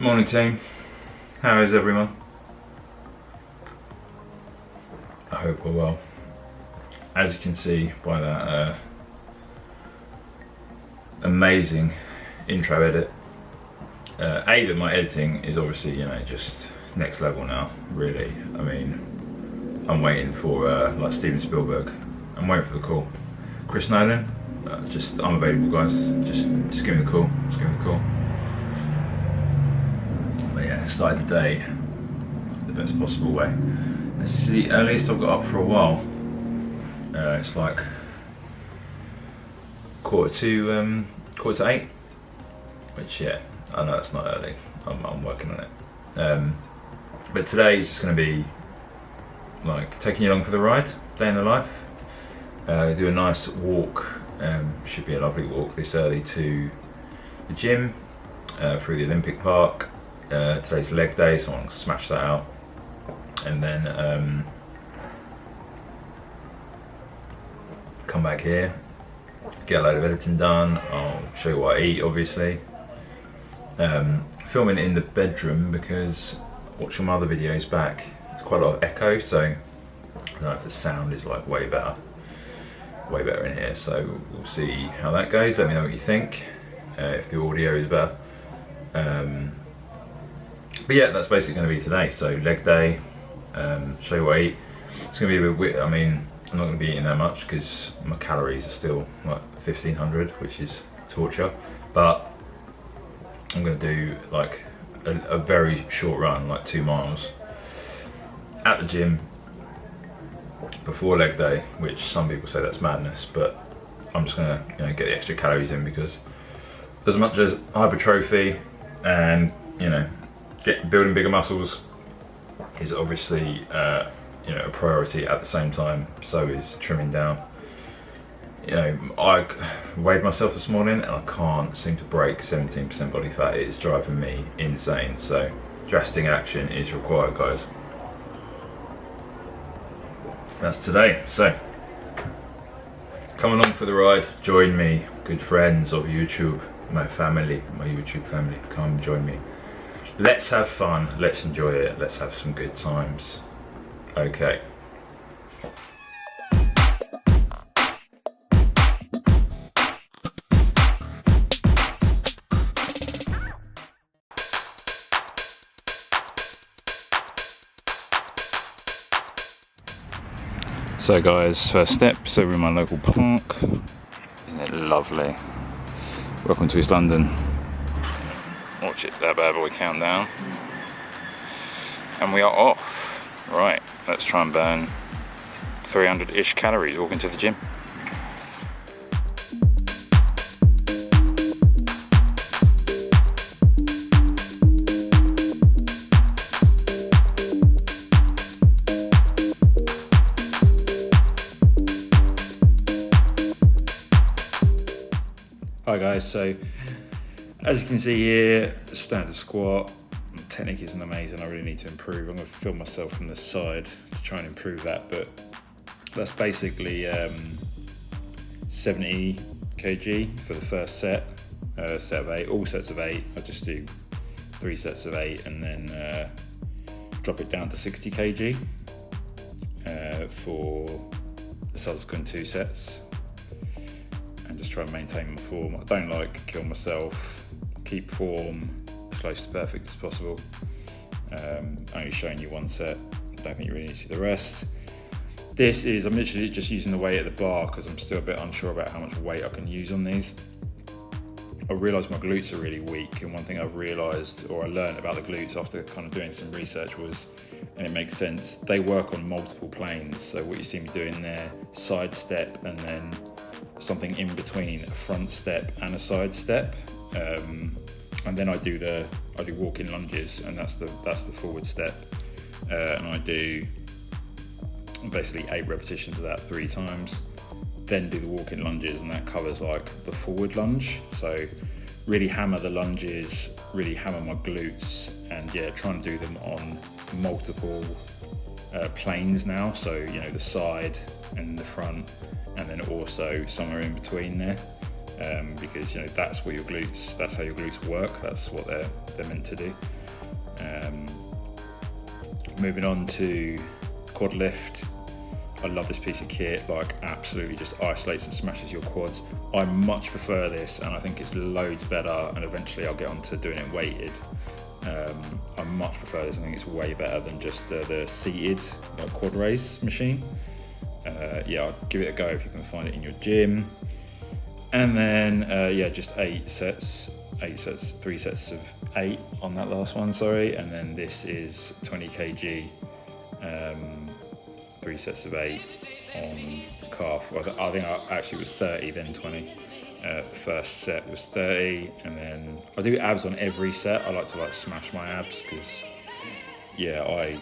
Morning team, how is everyone? I hope we're well. As you can see by that amazing intro edit, that my editing is obviously, just next level now, really. I mean, I'm waiting for, like Steven Spielberg, I'm waiting for the call. Chris Nolan, I'm available guys, just give me the call, But yeah, started the day the best possible way. This is the earliest I've got up for a while. It's like quarter to 8, which yeah, I know it's not early. I'm working on it. But today is just going to be like taking you along for the ride, day in the life. Do a nice walk. Should be a lovely walk this early to the gym, through the Olympic Park. Today's leg day, so I'm gonna smash that out, and then come back here, get a load of editing done. I'll show you what I eat, obviously. Filming in the bedroom because watching my other videos back, there's quite a lot of echo, so I don't know if the sound is like way better in here, so we'll see how that goes. Let me know what you think, if the audio is better. But yeah, that's basically going to be today. So leg day, show you what I eat. It's going to be a bit weird. I mean, I'm not going to be eating that much because my calories are still like 1500, which is torture. But I'm going to do like a very short run, like 2 miles at the gym before leg day, which some people say that's madness, but I'm just going to get the extra calories in, because as much as hypertrophy and building bigger muscles is obviously a priority, at the same time so is trimming down. I weighed myself this morning and I can't seem to break 17% body fat. It's driving me insane, so drastic action is required, guys. That's today, so come along for the ride, join me, good friends of YouTube, my YouTube family, come join me. Let's have fun, let's enjoy it, let's have some good times. Okay. So guys, first step is over in my local park. Isn't it lovely? Welcome to East London. Watch it, that bad boy count down. And we are off. Right, let's try and burn 300-ish calories walking to the gym. Hi guys, so as you can see here, standard squat. Technique isn't amazing, I really need to improve. I'm going to film myself from the side to try and improve that, but that's basically 70 kg for the first set of 8, all sets of 8. I just do 3 sets of 8 and then drop it down to 60 kg for the subsequent 2 sets. And just try and maintain my form. I don't like to kill myself, keep form as close to perfect as possible. Only showing you 1 set, I don't think you really need to see the rest. I'm literally just using the weight at the bar because I'm still a bit unsure about how much weight I can use on these. I realised my glutes are really weak, and one thing I've realised, or I learned about the glutes after kind of doing some research was, and it makes sense, they work on multiple planes. So what you see me doing there, side step and then something in between a front step and a side step, and then I do walking lunges, and that's the forward step, and I do basically 8 repetitions of that 3 times, then do the walking lunges, and that covers like the forward lunge. So really hammer the lunges, really hammer my glutes, and yeah, trying to do them on multiple planes now, so the side and the front, and then also somewhere in between there. because that's what that's how your glutes work. That's what they're meant to do. Moving on to quad lift. I love this piece of kit, like absolutely just isolates and smashes your quads. I much prefer this, and I think it's loads better, and eventually I'll get onto doing it weighted. I much prefer this. I think it's way better than just the seated quad raise machine. I'll give it a go if you can find it in your gym. And then just 8 sets, 3 sets of 8 on that last one, sorry. And then this is 20 kg, 3 sets of 8 on calf. Well, I think I actually was 30, then 20. First set was 30, and then I do abs on every set. I like to smash my abs because I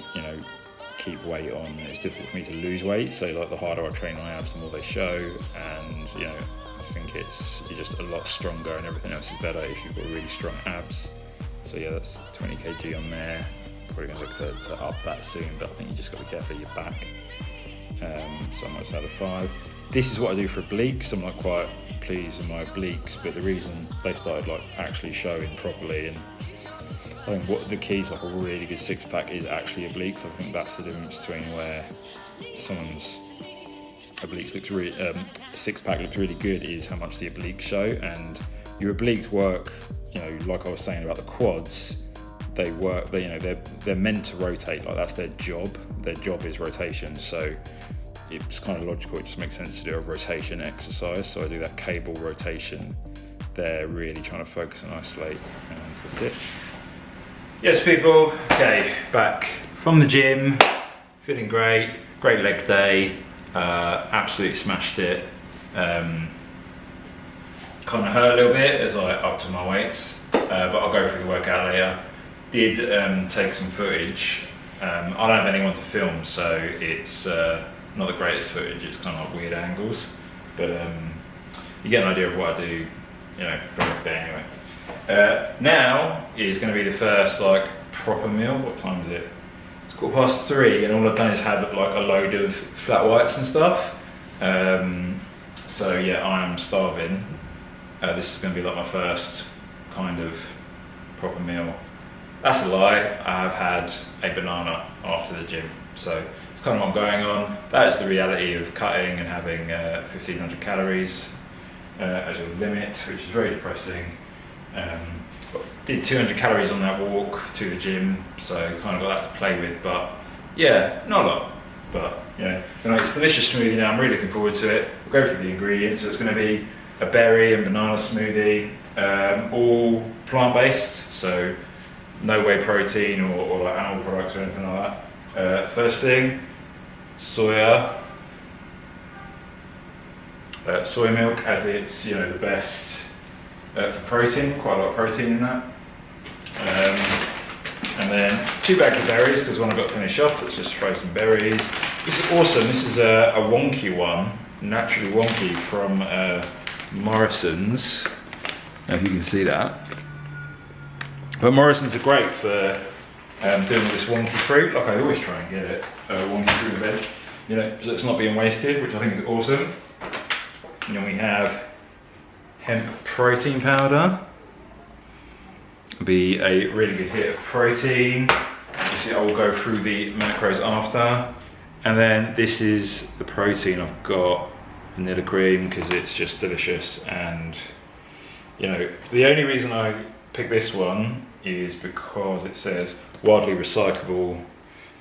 keep weight on. It's difficult for me to lose weight, so the harder I train my abs, the more they show, and I think you're just a lot stronger, and everything else is better if you've got really strong abs. So that's 20 kg on there. Probably gonna look to up that soon, but I think you just got to be careful of your back. So I might just add a 5. This is what I do for obliques. I'm not quite pleased with my obliques, but the reason they started actually showing properly, and I think what the key to a really good six-pack is actually obliques. I think that's the difference between where someone's obliques looks really, six-pack looks really good, is how much the obliques show. And your obliques work, like I was saying about the quads, they work. They're meant to rotate. That's their job. Their job is rotation. So it's kind of logical. It just makes sense to do a rotation exercise. So I do that cable rotation. They're really trying to focus and isolate, and that's it. Yes, people. Okay, back from the gym, feeling great. Great leg day. Absolutely smashed it. Kind of hurt a little bit as I upped my weights, but I'll go through the workout later. Did take some footage. I don't have anyone to film, so it's not the greatest footage. It's kind of weird angles, but you get an idea of what I do, for a day anyway. Now is going to be the first proper meal. What time is it? It's 3:15, and all I've done is have a load of flat whites and stuff. So I am starving. This is going to be my first kind of proper meal. That's a lie. I have had a banana after the gym, so it's kind of what I'm going on. That is the reality of cutting and having 1,500 calories as your limit, which is very depressing. Did 200 calories on that walk to the gym, so kind of got that to play with, but not a lot. But it's a delicious smoothie now. I'm really looking forward to it. We'll go through the ingredients. So it's going to be a berry and banana smoothie, all plant-based, so no whey protein or animal products or anything like that. First thing, soy milk, as it's the best for protein. Quite a lot of protein in that. And then 2 bags of berries, because when I got to finish off, let's just throw some berries. This is awesome. This is a wonky one, naturally wonky, from Morrison's. I don't know if you can see that. But Morrison's are great for doing all this wonky fruit. I always try and get it wonky fruit in bed, so it's not being wasted, which I think is awesome. And then we have hemp protein powder. It'll be a really good hit of protein. Obviously, I will go through the macros after. And then this is the protein. I've got vanilla cream because it's just delicious. And the only reason I picked this one is because it says widely recyclable.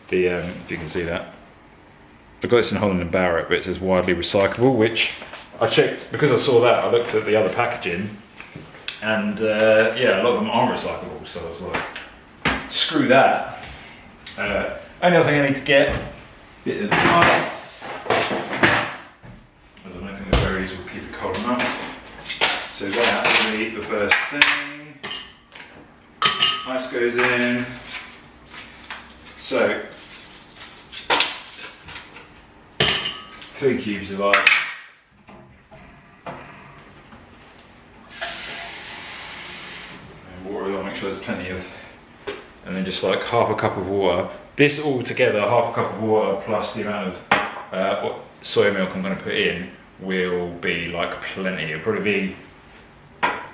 If you can see that, I got this in Holland & Barrett, but it says widely recyclable, which I checked because I saw that. I looked at the other packaging, and a lot of them aren't recyclable. So I was like, screw that. Only other thing I need to get, a bit of ice, as I don't think the berries will keep it cold enough. So that will be the first thing. Ice goes in. So 3 cubes of ice. And water, I'll make sure there's plenty of, and then just half a cup of water. This all together, half a cup of water plus the amount of soy milk I'm going to put in, will be plenty. It'll probably be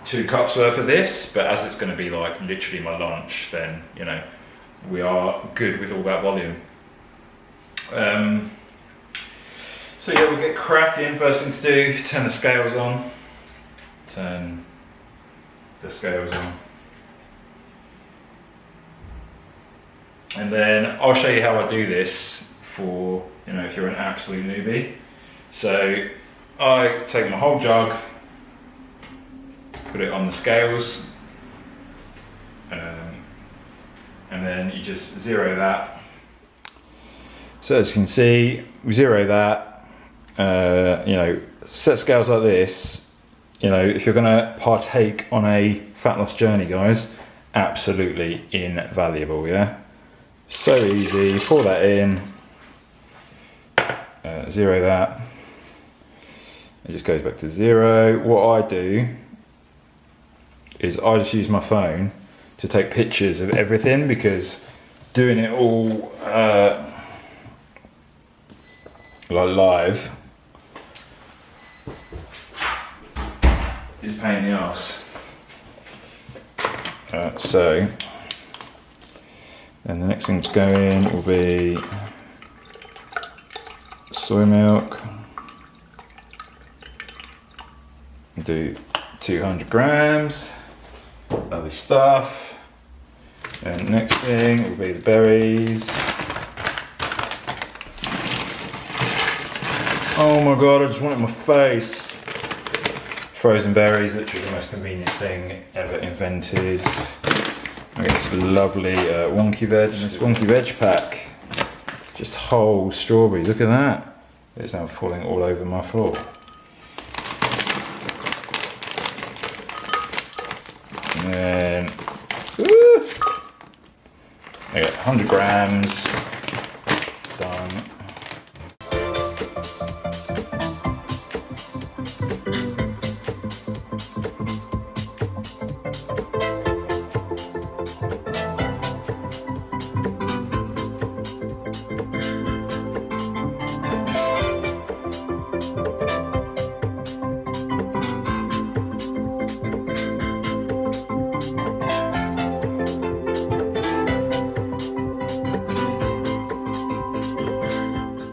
2 cups worth of this, but as it's going to be like literally my lunch, then you know we are good with all that volume. So yeah, we'll get cracking. First thing to do, turn the scales on. Turn the scales on. And then I'll show you how I do this for, you know, if you're an absolute newbie. So I take my whole jug, put it on the scales, and then you just zero that. So as you can see, we zero that, you know, set scales like this, you know, if you're gonna partake on a fat loss journey, guys, absolutely invaluable, yeah? So easy, pour that in, zero that, it just goes back to 0. What I do is I just use my phone to take pictures of everything, because doing it all like live is a pain in the arse. So, and the next thing to go in will be soy milk. Do 200 grams, lovely stuff. And next thing will be the berries. Oh my god, I just want it in my face. Frozen berries, literally the most convenient thing ever invented. I get this lovely wonky veg, this wonky veg pack. Just whole strawberries, look at that. It's now falling all over my floor. And then, woo, I got 100 grams, done.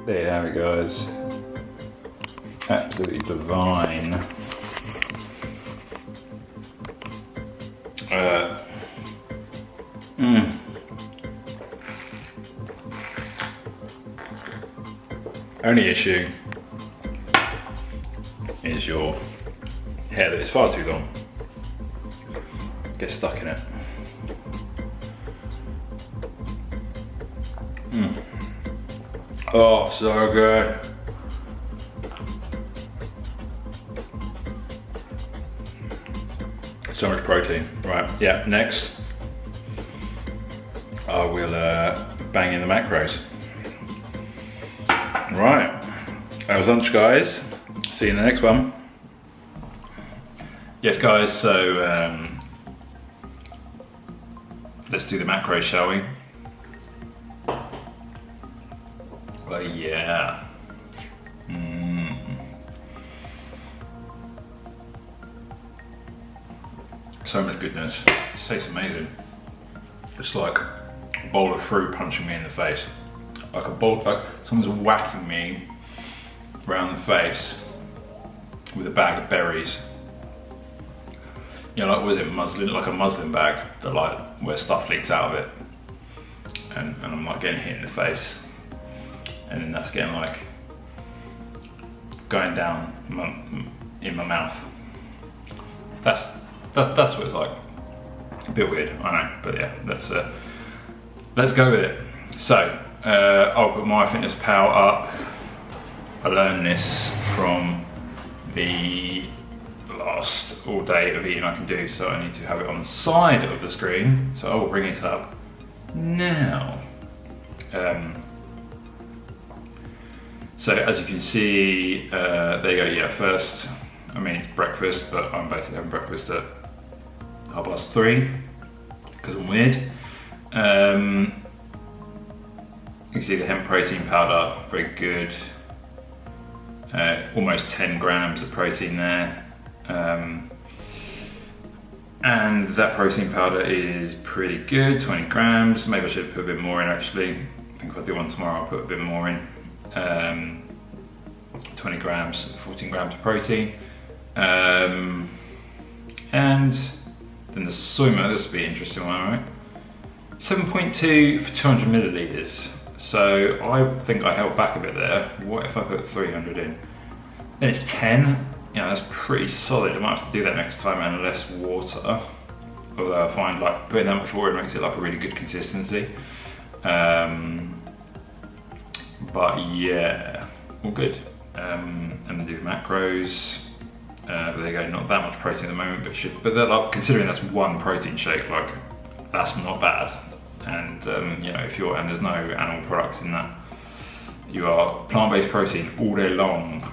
There it goes. Absolutely divine. Only issue is your hair that is far too long. Gets stuck in it. Oh, so good. So much protein. Right, yeah, next I will bang in the macros. Right, that was lunch, guys. See you in the next one. Yes, guys, so let's do the macros, shall we? Oh yeah. So much goodness. It tastes amazing. It's like a bowl of fruit punching me in the face. Like a bowl, like someone's whacking me around the face with a bag of berries. You know, like, was it muslin, like a muslin bag that, like, where stuff leaks out of it, and I'm like getting hit in the face. And then that's getting like going down in my mouth. That's what it's like. A bit weird, I know, but yeah, let's go with it. So I'll put my fitness pal up. I learned this from the last all day of eating I can do, so I need to have it on the side of the screen. So I will bring it up now. So as you can see, there you go, yeah, first, I mean it's breakfast, but I'm basically having breakfast at 3:30, because I'm weird. You can see the hemp protein powder, very good. Almost 10 grams of protein there. And that protein powder is pretty good, 20 grams. Maybe I should put a bit more in actually. I think if I do one tomorrow, I'll put a bit more in. 20 grams, 14 grams of protein. And then the soy milk, this will be an interesting one, right? 7.2 for 200 milliliters. So I think I held back a bit there. What if I put 300 in? Then it's 10. Yeah, that's pretty solid. I might have to do that next time and less water. Although I find like putting that much water makes it like a really good consistency. But yeah, all good. And then do the macros. There you go, not that much protein at the moment, but they're like, considering that's one protein shake, like that's not bad. And you know, and there's no animal products in that. You are plant-based protein all day long.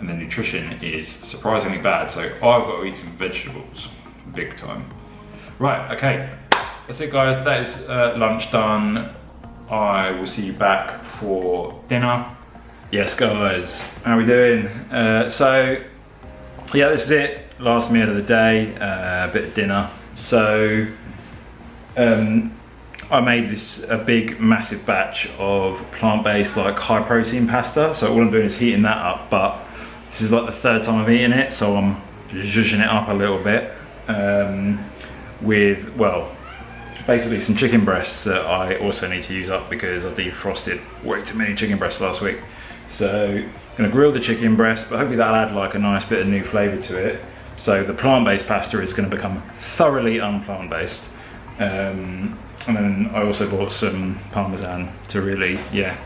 And the nutrition is surprisingly bad, so I've got to eat some vegetables, big time. Right, okay, that's it guys, that is lunch done. I will see you back for dinner. Yes guys, how are we doing? So, yeah, this is it, last meal of the day, a bit of dinner. So, I made a big massive batch of plant-based like high protein pasta. So all I'm doing is heating that up, but this is like the third time I've eaten it, so I'm zhuzhing it up a little bit with, well, basically some chicken breasts that I also need to use up because I defrosted way too many chicken breasts last week. So I'm gonna grill the chicken breast, but hopefully that'll add like a nice bit of new flavor to it. So the plant-based pasta is gonna become thoroughly unplant-based. And then I also bought some Parmesan to really, yeah,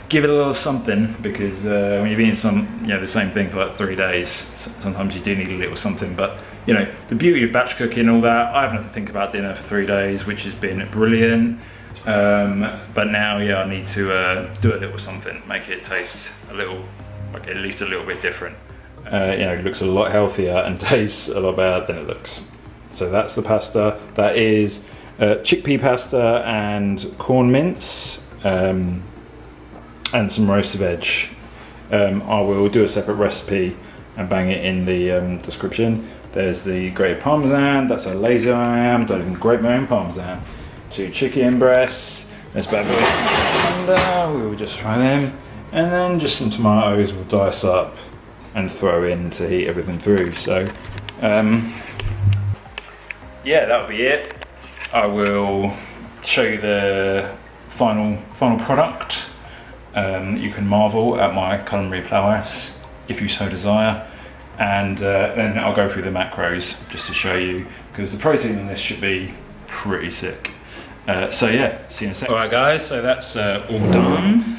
give it a little something, because when you've eaten the same thing for like 3 days, sometimes you do need a little something. But you know, the beauty of batch cooking, all that, I haven't had to think about dinner for 3 days, which has been brilliant. But now, yeah, I need to do a little something, make it taste a little, like at least a little bit different. You know, it looks a lot healthier and tastes a lot better than it looks. So that's the pasta. That is chickpea pasta and corn mince. And some roasted veg. I will do a separate recipe and bang it in the description. There's the grated Parmesan, that's how lazy I am, don't even grate my own Parmesan. 2 chicken breasts, there's bad boys under, we will just fry them. And then just some tomatoes we'll dice up and throw in to heat everything through. So, yeah, that'll be it. I will show you the final product. You can marvel at my culinary prowess if you so desire, and then I'll go through the macros just to show you, because the protein in this should be pretty sick. So yeah, see you in a second. Alright guys, so that's all done,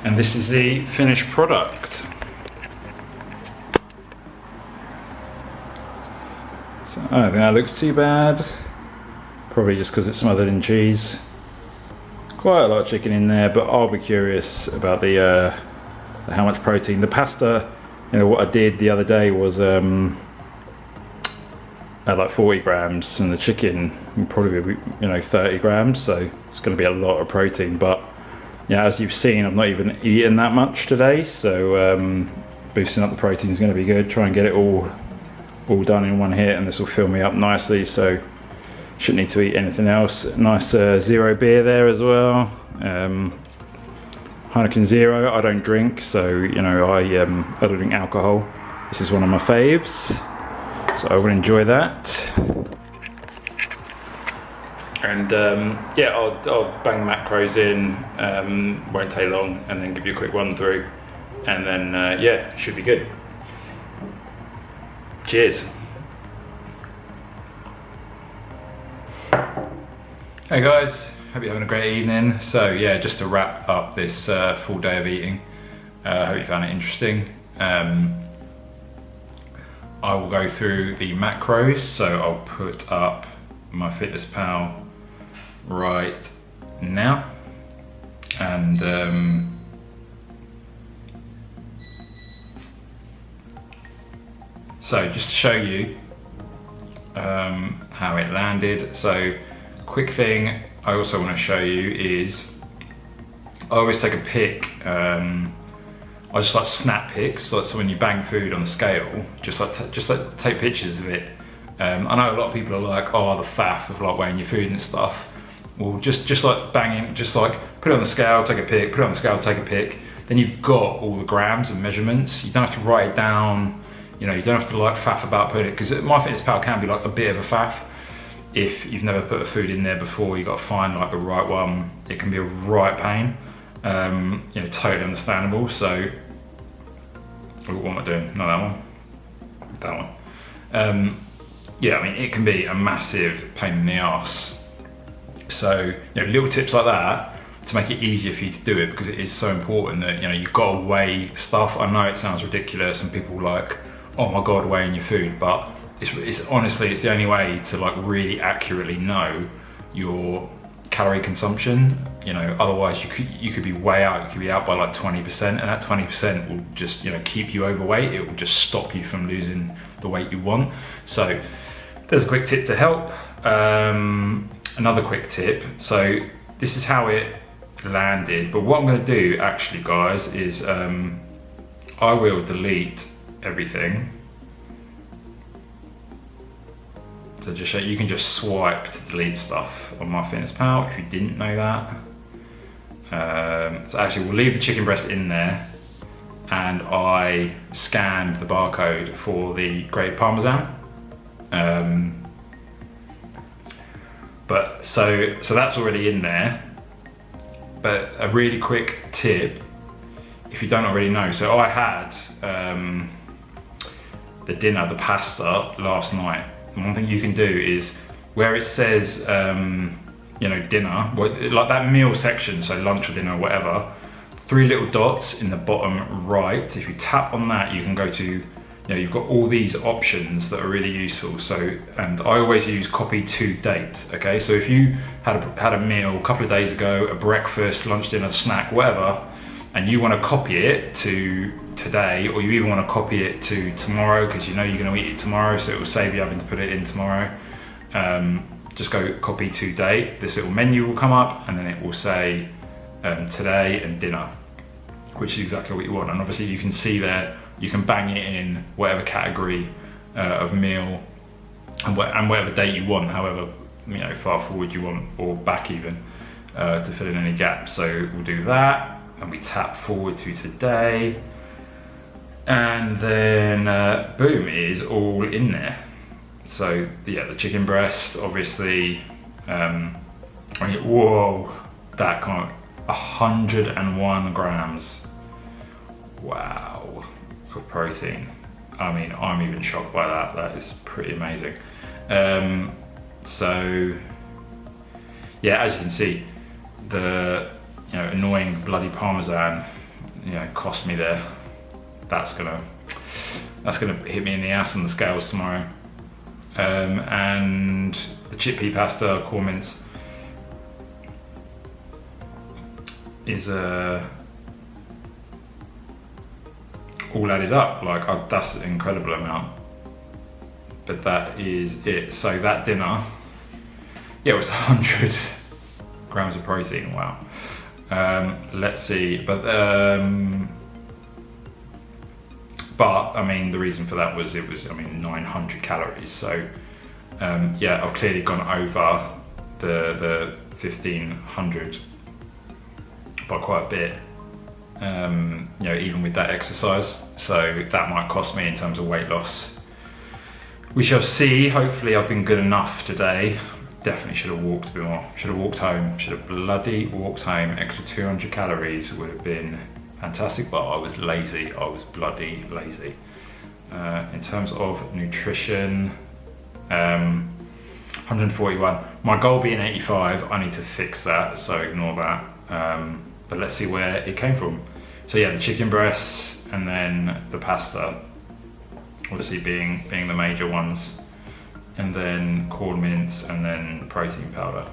and this is the finished product. So I don't think that looks too bad, probably just because it's smothered in cheese. Quite a lot of chicken in there, but I'll be curious about the how much protein. The pasta, you know, what I did the other day was at like 40 grams, and the chicken would probably be, you know, 30 grams. So it's going to be a lot of protein. But yeah, as you've seen, I've not even eaten that much today. So boosting up the protein is going to be good. Try and get it all done in one hit, and this will fill me up nicely. So. Shouldn't need to eat anything else. Nice zero beer there as well. Heineken Zero. I don't drink, so you know I don't drink alcohol. This is one of my faves, so I will enjoy that. And yeah, I'll bang macros in. Won't take long, and then give you a quick run through, and then yeah, should be good. Cheers. Hey guys, hope you're having a great evening. So yeah, just to wrap up this full day of eating, hope you found it interesting. I will go through the macros, so I'll put up my FitnessPal right now, and so just to show you how it landed. So quick thing I also want to show you is I always take a pic I just like snap pics, so when you bang food on the scale, just like take pictures of it. I know a lot of people are like, oh, the faff of like weighing your food and stuff. Well, just like banging, just like put it on the scale, take a pic, put it on the scale, take a pic. Then you've got all the grams and measurements. You don't have to write it down. You know, you don't have to like faff about putting it, because MyFitnessPal can be like a bit of a faff. If you've never put a food in there before, you got to find like the right one. It can be a right pain. You know, totally understandable. So, what am I doing? Not that one. That one. Yeah, I mean, it can be a massive pain in the arse. So, you know, little tips like that to make it easier for you to do it, because it is so important that, you know, you've got to weigh stuff. I know it sounds ridiculous and people like, oh my God, weighing your food, but it's honestly, it's the only way to like really accurately know your calorie consumption. You know, otherwise you could be way out, you could be out by like 20%, and that 20% will just, you know, keep you overweight. It will just stop you from losing the weight you want. So there's a quick tip to help. Another quick tip. So this is how it landed, but what I'm going to do actually, guys, is I will delete everything. So just show you can just swipe to delete stuff on MyFitnessPal if you didn't know that. So actually we'll leave the chicken breast in there, and I scanned the barcode for the grated Parmesan. But so that's already in there. But a really quick tip, if you don't already know, so I had the dinner, the pasta last night. And one thing you can do is where it says, you know, dinner, like that meal section, so lunch or dinner or whatever, 3 little dots in the bottom right. If you tap on that, you can go to, you know, you've got all these options that are really useful. So, and I always use copy to date. Okay, so if you had a meal a couple of days ago, a breakfast, lunch, dinner, snack, whatever, and you want to copy it to today, or you even want to copy it to tomorrow because you know you're going to eat it tomorrow, so it will save you having to put it in tomorrow. Just go copy to date. This little menu will come up, and then it will say today and dinner, which is exactly what you want. And obviously you can see there, you can bang it in whatever category of meal and whatever date you want, however, you know, far forward you want, or back even, to fill in any gaps. So we'll do that, and we tap forward to today, and then boom, it is all in there. So yeah, the chicken breast, obviously, whoa, that kind of 101 grams. Wow, of protein. I mean, I'm even shocked by that. That is pretty amazing. So yeah, as you can see, the, you know, annoying bloody Parmesan, you know, cost me there. That's gonna hit me in the ass on the scales tomorrow. And the chickpea pasta, Quorn mince, is all added up. Like, that's an incredible amount. But that is it. So that dinner, yeah, it was 100 grams of protein. Wow. Let's see, but I mean, the reason for that was, I mean, 900 calories. So yeah, I've clearly gone over the 1500 by quite a bit, you know, even with that exercise. So that might cost me in terms of weight loss. We shall see. Hopefully I've been good enough today. Definitely should have walked a bit more. Should have walked home. Should have bloody walked home. Extra 200 calories would have been fantastic, but I was lazy. I was bloody lazy. In terms of nutrition, 141. My goal being 85, I need to fix that, so ignore that. But let's see where it came from. So yeah, the chicken breasts, and then the pasta, obviously being the major ones, and then Quorn mince, and then protein powder.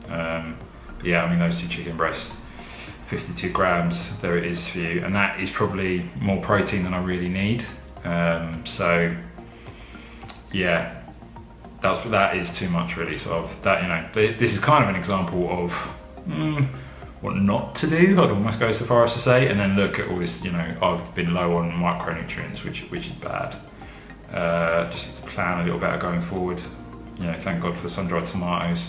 But yeah, I mean, those 2 chicken breasts, 52 grams, there it is for you, and that is probably more protein than I really need. So yeah, that is too much really. So that, you know, this is kind of an example of what not to do, I'd almost go so far as to say, and then look at all this, you know, I've been low on micronutrients, which is bad. Just need to plan a little better going forward. You know, thank God for sun-dried tomatoes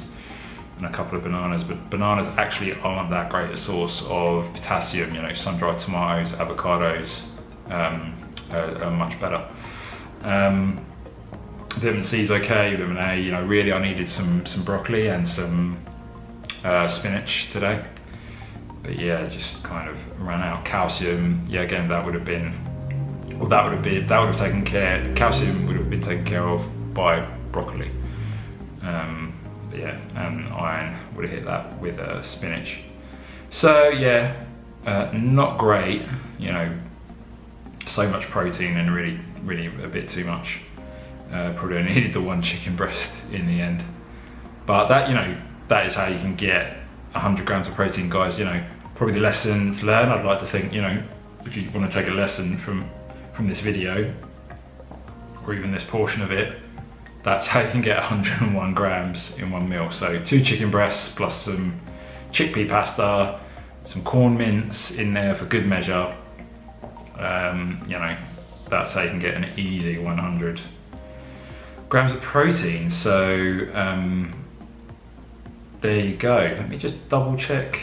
and a couple of bananas, but bananas actually aren't that great a source of potassium. You know, sun-dried tomatoes, avocados are much better. Vitamin C is okay, vitamin A, you know, really I needed some broccoli and some spinach today. But yeah, just kind of ran out. Calcium, yeah, again, that would have taken care, calcium would have been taken care of by broccoli. But yeah, and iron would have hit that with spinach. So yeah, not great, you know, so much protein and really a bit too much. Probably only needed the one chicken breast in the end. But that, you know, that is how you can get 100 grams of protein, guys. You know, probably the lesson to learn, I'd like to think, you know, if you want to take a lesson from this video, or even this portion of it, that's how you can get 101 grams in one meal. So 2 chicken breasts plus some chickpea pasta, some Quorn mince in there for good measure. You know, that's how you can get an easy 100 grams of protein. So there you go. Let me just double check.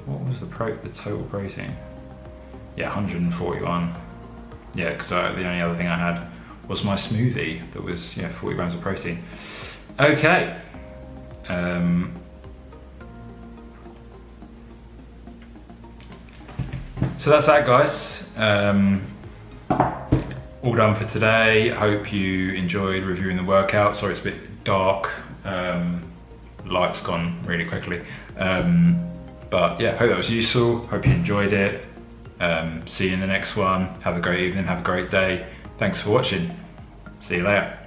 What was the total protein? Yeah, 141. Yeah, because the only other thing I had was my smoothie that was 40 grams of protein. Okay. So that's that, guys. All done for today. Hope you enjoyed reviewing the workout. Sorry, it's a bit dark. Light's gone really quickly. But yeah, hope that was useful. Hope you enjoyed it. See you in the next one. Have a great evening, have a great day. Thanks for watching. See you later.